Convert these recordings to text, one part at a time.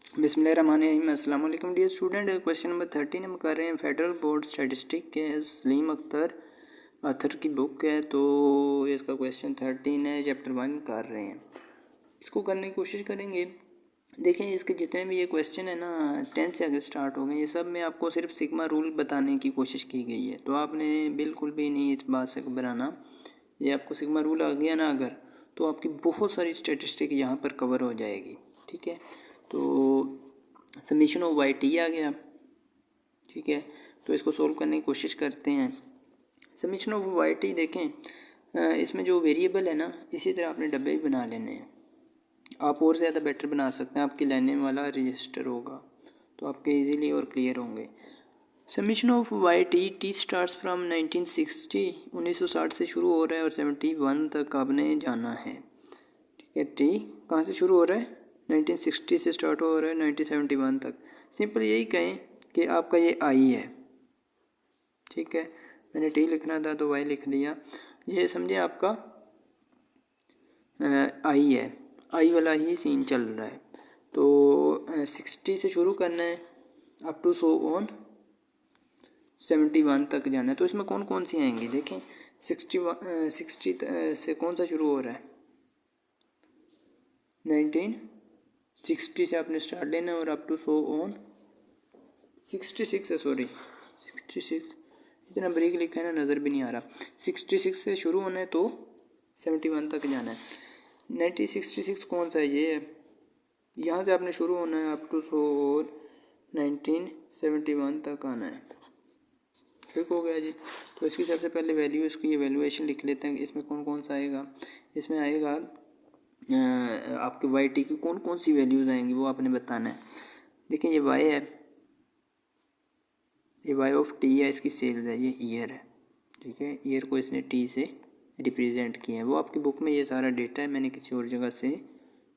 बिस्मिल्लाहिर्रहमानिर्रहीम। अस्सलाम वालेकुम डियर स्टूडेंट। क्वेश्चन नंबर 13 हम कर रहे हैं फेडरल बोर्ड स्टैटिस्टिक के सलीम अख्तर ऑथर की बुक है। तो इसका क्वेश्चन 13 है, चैप्टर 1 कर रहे हैं। इसको करने की कोशिश करेंगे। देखें, इसके जितने भी ये क्वेश्चन है ना 10 से अगर स्टार्ट हो गए, ये सब में आपको सिर्फ सिग्मा रूल बताने की कोशिश की गई है। तो आपने बिल्कुल भी नहीं इस बात से घबराना। ये आपको सिग्मा रूल आ गया ना अगर, तो आपकी बहुत सारी स्टैटिस्टिक यहाँ पर कवर हो जाएगी। ठीक है, तो समीशन ऑफ वाई टी आ गया। ठीक है, तो इसको सोल्व करने की कोशिश करते हैं। समीशन ऑफ वाई टी देखें, इसमें जो वेरिएबल है ना, इसी तरह आपने डब्बे भी बना लेने हैं। आप और ज़्यादा बेटर बना सकते हैं, आपके लेने वाला रजिस्टर होगा तो आपके इजीली और क्लियर होंगे। Summation of Y T starts from 1960 से शुरू हो रहा है और 71 तक आपने जाना है। ठीक है, टी कहाँ से शुरू हो रहा है? 1960 से स्टार्ट हो रहा है 1971 तक। सिंपल यही कहें कि आपका ये आई है। ठीक है, मैंने टी लिखना था तो वाई लिख दिया। ये समझे आपका आई है, आई वाला ही सीन चल रहा है। तो 60 से शुरू करना है अप टू सो ऑन 71 तक जाना है। तो इसमें कौन कौन सी आएंगी देखें। 60 से कौन सा शुरू हो रहा है? 1960 से आपने स्टार्ट लेना है और अप टू सो ऑन 66 है, सॉरी 66 इतना ब्रेक लिखा है ना, नज़र भी नहीं आ रहा। 66 से शुरू होना है तो 71 तक जाना है। 1966 कौन सा है? ये है, यहाँ से आपने शुरू होना है अप टू सो और 1971 तक आना है। ठीक हो गया जी। तो इसकी सबसे पहले वैल्यू, इसकी वैल्यूएशन लिख लेते हैं। इसमें कौन कौन सा आएगा? इसमें आएगा आपके वाई टी की कौन कौन सी वैल्यूज़ आएंगी वो आपने बताना है। देखिए, ये वाई है, ये वाई ऑफ टी है, इसकी सेल्स है, ये ईयर है। ठीक है, ईयर को इसने टी से रिप्रेजेंट किया है। वो आपकी बुक में ये सारा डेटा है, मैंने किसी और जगह से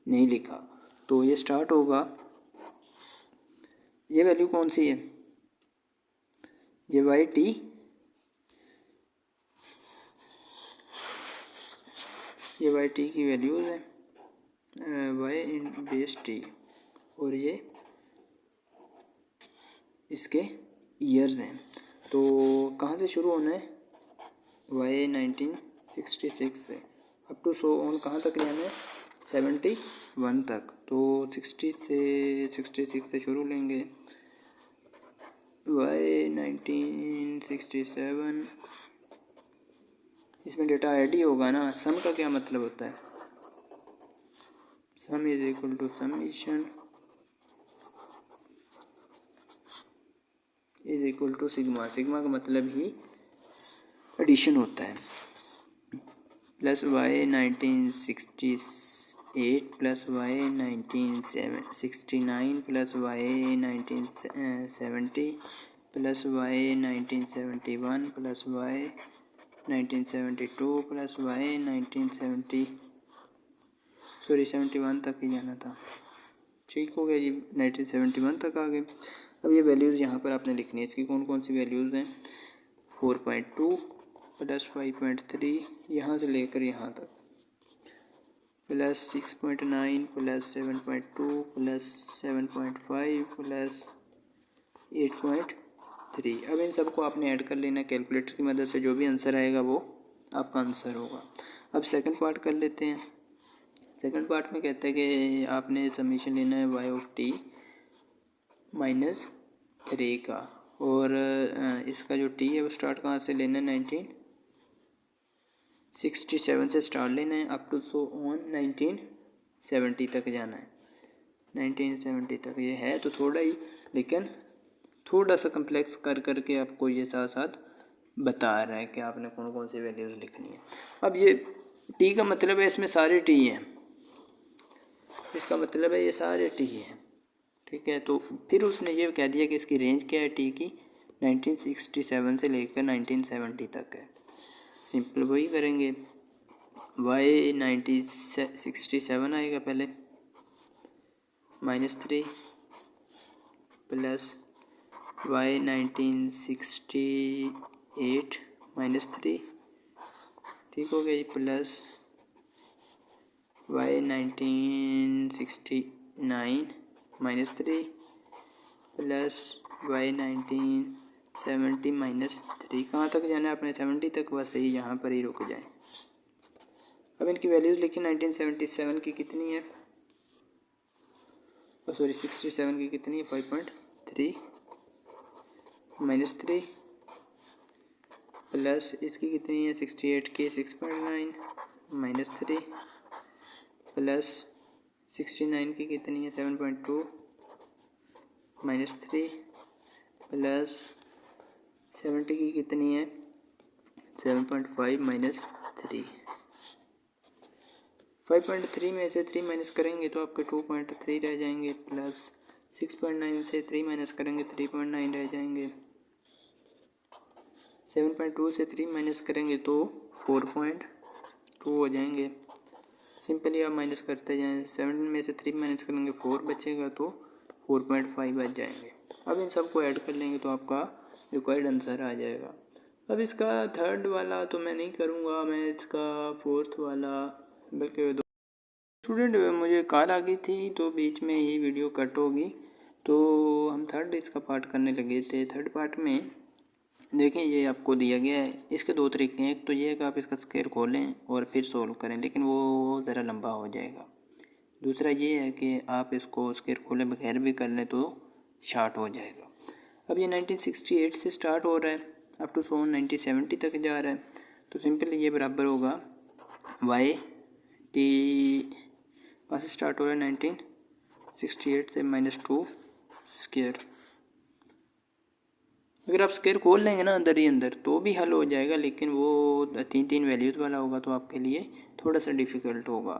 नहीं लिखा। तो ये स्टार्ट होगा, ये वैल्यू कौन सी है? ये वाई टी, ये वाई टी की वैल्यूज़ है, वाई इन बेस टी, और ये इसके ईयर्स हैं। तो कहाँ से शुरू होना है? वाई 1966 से अप टू सो ऑन कहाँ तक जाना है? 71 तक। तो 66 से शुरू लेंगे। वाई 1967, इसमें डेटा ऐड ही होगा ना। सम का क्या मतलब होता है? Sum is equal to summation is equal to sigma. Sigma का मतलब ही एडिशन होता है। Plus Y 1968 plus Y 1969 plus Y 1970 plus Y 1971 plus Y 1972 plus Y 71 तक ही जाना था। ठीक हो गया जी, 1971 तक आ गए। अब ये वैल्यूज़ यहाँ पर आपने लिखनी है। इसकी कौन कौन सी वैल्यूज़ हैं? 4.2 प्लस 5.3 यहाँ से लेकर यहाँ तक, प्लस 6.9 प्लस 7.2 प्लस 7.5 प्लस 8.3। अब इन सबको आपने ऐड कर लेना कैलकुलेटर की मदद से। जो भी आंसर आएगा वो आपका आंसर होगा। अब सेकंड पार्ट कर लेते हैं। सेकंड पार्ट में कहता है कि आपने समीशन लेना है वाई ऑफ टी -3 का, और इसका जो टी है वो स्टार्ट कहाँ से लेना है? 1967 से स्टार्ट लेना है अप टू सो ऑन 1970 तक जाना है। 1970 तक ये है तो थोड़ा ही, लेकिन थोड़ा सा कम्प्लेक्स कर करके आपको ये साथ साथ बता रहा है कि आपने कौन कौन सी वैल्यूज़ लिखनी है। अब ये टी का मतलब है इसमें सारे टी हैं, इसका मतलब है ये सारे टी हैं। ठीक है, तो फिर उसने ये कह दिया कि इसकी रेंज क्या है टी की? 1967 से लेकर 1970 तक है। सिंपल वही करेंगे। वाई 1967 आएगा पहले, -3 प्लस वाई 1968 -3, ठीक हो गया जी, प्लस वाई 1969 -3 प्लस y 1970 -3। कहाँ तक जाना है अपने 70 तक, बस यही यहाँ पर ही रुक जाए। अब इनकी वैल्यूज़ लिखी। 1977 की कितनी है, सॉरी 67 की कितनी है, 5.3 -3 प्लस इसकी कितनी है 68 की 6.9 -3 प्लस 69 की कितनी है 7.2 -3 प्लस 70 की कितनी है 7.5 -3। 5.3 में से 3 माइनस करेंगे तो आपके 2.3 रह जाएंगे, प्लस 6.9 से 3 माइनस करेंगे 3.9 रह जाएंगे, 7.2 से 3 माइनस करेंगे तो 4.2 हो जाएंगे। सिंपली आप माइनस करते जाएं, 7 में से 3 माइनस करेंगे 4 बचेगा तो 4.5 बच जाएंगे। अब इन सबको ऐड कर लेंगे तो आपका रिक्वायर्ड आंसर आ जाएगा। अब इसका थर्ड वाला तो मैं नहीं करूँगा, मैं इसका फोर्थ वाला, बल्कि स्टूडेंट मुझे कॉल आ गई थी तो बीच में ही वीडियो कट होगी, तो हम थर्ड इसका पार्ट करने लगे थे। थर्ड पार्ट में देखें ये आपको दिया गया है, इसके दो तरीके हैं। एक तो ये है कि आप इसका स्क्वायर खोलें और फिर सोल्व करें, लेकिन वो ज़रा लंबा हो जाएगा। दूसरा ये है कि आप इसको स्क्वायर खोले बगैर भी कर लें तो शार्ट हो जाएगा। अब ये 1968 से स्टार्ट हो रहा है, अप टू 1970 तक जा रहा है, तो सिंपली ये बराबर होगा वाई टी, कहाँ से स्टार्ट हो रहा है 1968 से -2 स्क्वायर। अगर आप स्क्वायर खोल लेंगे ना अंदर ही अंदर तो भी हल हो जाएगा, लेकिन वो 3 वैल्यूज़ वाला होगा तो आपके लिए थोड़ा सा डिफ़िकल्ट होगा।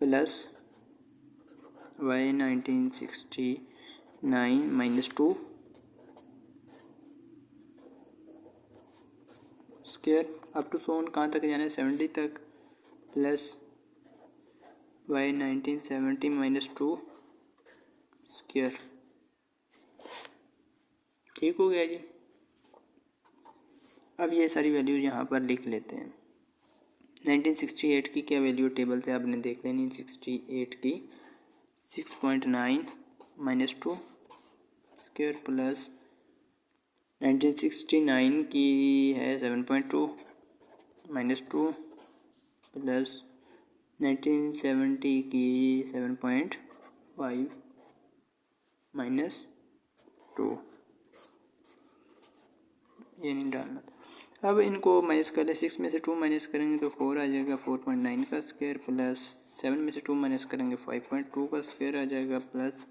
Plus y 1969 -2 square up to सोन कहाँ तक जाना है 70 तक, प्लस y 1970 -2 स्क्वायर। ठीक हो गया जी। अब ये सारी वैल्यूज यहाँ पर लिख लेते हैं। 1968 की क्या वैल्यू टेबल से आपने देख लेनी, 68 की 6.9 -2 स्क्वायर, प्लस 1969 की है 7.2 -2 प्लस 1970 की 7.5 -2। ये नहीं डालना था। अब इनको माइनस कर ले, 6 में से 2 माइनस करेंगे तो 4 आ जाएगा, 4.9 का स्क्वायर, प्लस 7 में से 2 माइनस करेंगे 5.2 का स्क्वायर आ जाएगा, प्लस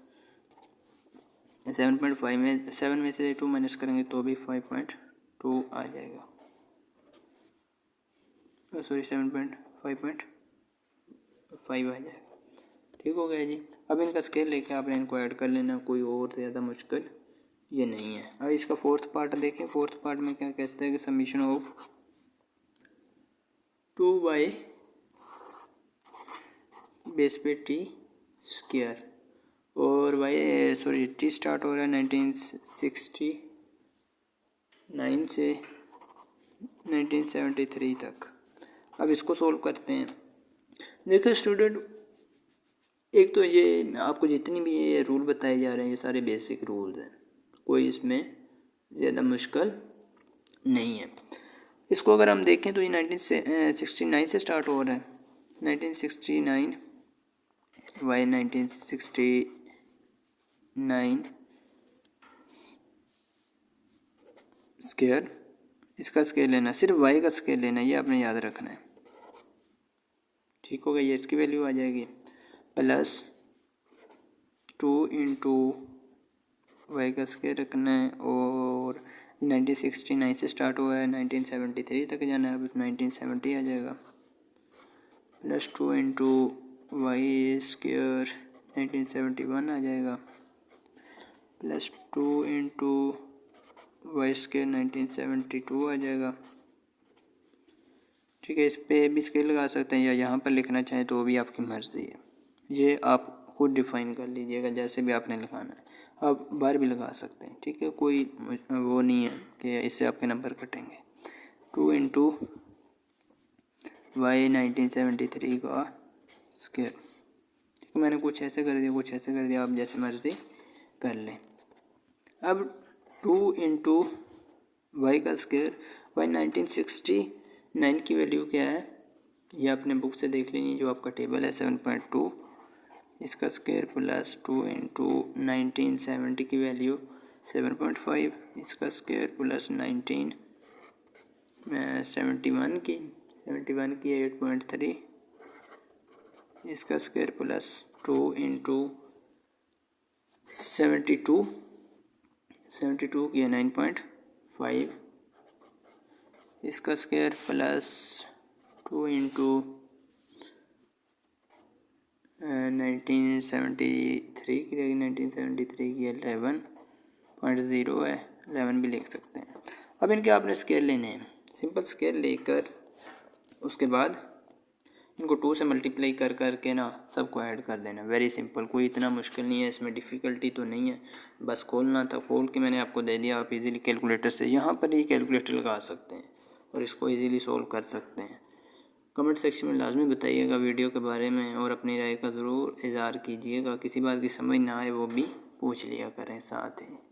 7.5 में 7 में से 2 माइनस करेंगे तो भी 5.2 आ जाएगा, सॉरी 7.5 आ जाएगा। ठीक हो गया जी। अब इनका स्केल लेके आपने इनको ऐड कर लेना, कोई और ज़्यादा मुश्किल ये नहीं है। अब इसका फोर्थ पार्ट देखें। फोर्थ पार्ट में क्या कहता है कि समीशन ऑफ 2y बेस पे टी स्क्वायर, और टी स्टार्ट हो रहा है 1969 से 1973 तक। अब इसको सोल्व करते हैं। देखो स्टूडेंट, एक तो ये आपको जितनी भी ये रूल बताए जा रहे हैं ये सारे बेसिक रूल्स हैं, कोई इसमें ज़्यादा मुश्किल नहीं है। इसको अगर हम देखें तो ये 1969 से स्टार्ट हो रहा है। 1969 y 1969 स्क्वायर, इसका स्केल लेना, सिर्फ y का स्केल लेना, ये आपने याद रखना है। ठीक हो गया, ये इसकी वैल्यू आ जाएगी, प्लस 2 इंटू वाई का स्केल रखना है, और 1969 से स्टार्ट हुआ है 1973 तक जाना है, अब 1970 आ जाएगा, प्लस 2 इंटू वाई स्क्वायर 1971 आ जाएगा, प्लस 2 इंटू वाई स्क्वायर 1972 आ जाएगा। ठीक है, इस पे भी स्केल लगा सकते हैं या यहाँ पर लिखना चाहें तो भी आपकी मर्ज़ी है, ये आप खुद डिफ़ाइन कर लीजिएगा जैसे भी आपने लिखाना है। आप बार भी लगा सकते हैं, ठीक है, कोई वो नहीं है कि इससे आपके नंबर कटेंगे। 2 इंटू वाई 1973 का स्क्वायर, तो मैंने कुछ ऐसे कर दिया, कुछ ऐसे कर दिया, आप जैसे मर्ज़ी कर लें। अब 2 इंटू वाई का स्क्वायर, वाई 1969 की वैल्यू क्या है ये अपने बुक से देख लेनी, जो आपका टेबल है 7.2, इसका स्क्वायर प्लस 2 इंटू 1970 की वैल्यू 7.5, इसका स्क्वायर प्लस 1971 की 8.3, इसका स्क्वायर प्लस 2 इंटू 72 की 9.5, इसका स्क्वायर प्लस 2 इंटू 1973 की 11.0 है, 11 भी लिख सकते हैं। अब इनके आपने स्केल लेने हैं, सिंपल स्केल लेकर उसके बाद इनको 2 से मल्टीप्लाई कर करके ना सबको ऐड कर देना। वेरी सिंपल, कोई इतना मुश्किल नहीं है, इसमें डिफ़िकल्टी तो नहीं है, बस खोलना था, खोल के मैंने आपको दे दिया। आप इजीली कैलकुलेटर से यहाँ पर ही कैलकुलेटर लगा सकते हैं और इसको इजीली सोल्व कर सकते हैं। कमेंट सेक्शन में लाजमी बताइएगा वीडियो के बारे में और अपनी राय का ज़रूर इज़हार कीजिएगा। किसी बात की समझ ना आए वो भी पूछ लिया करें साथ ही।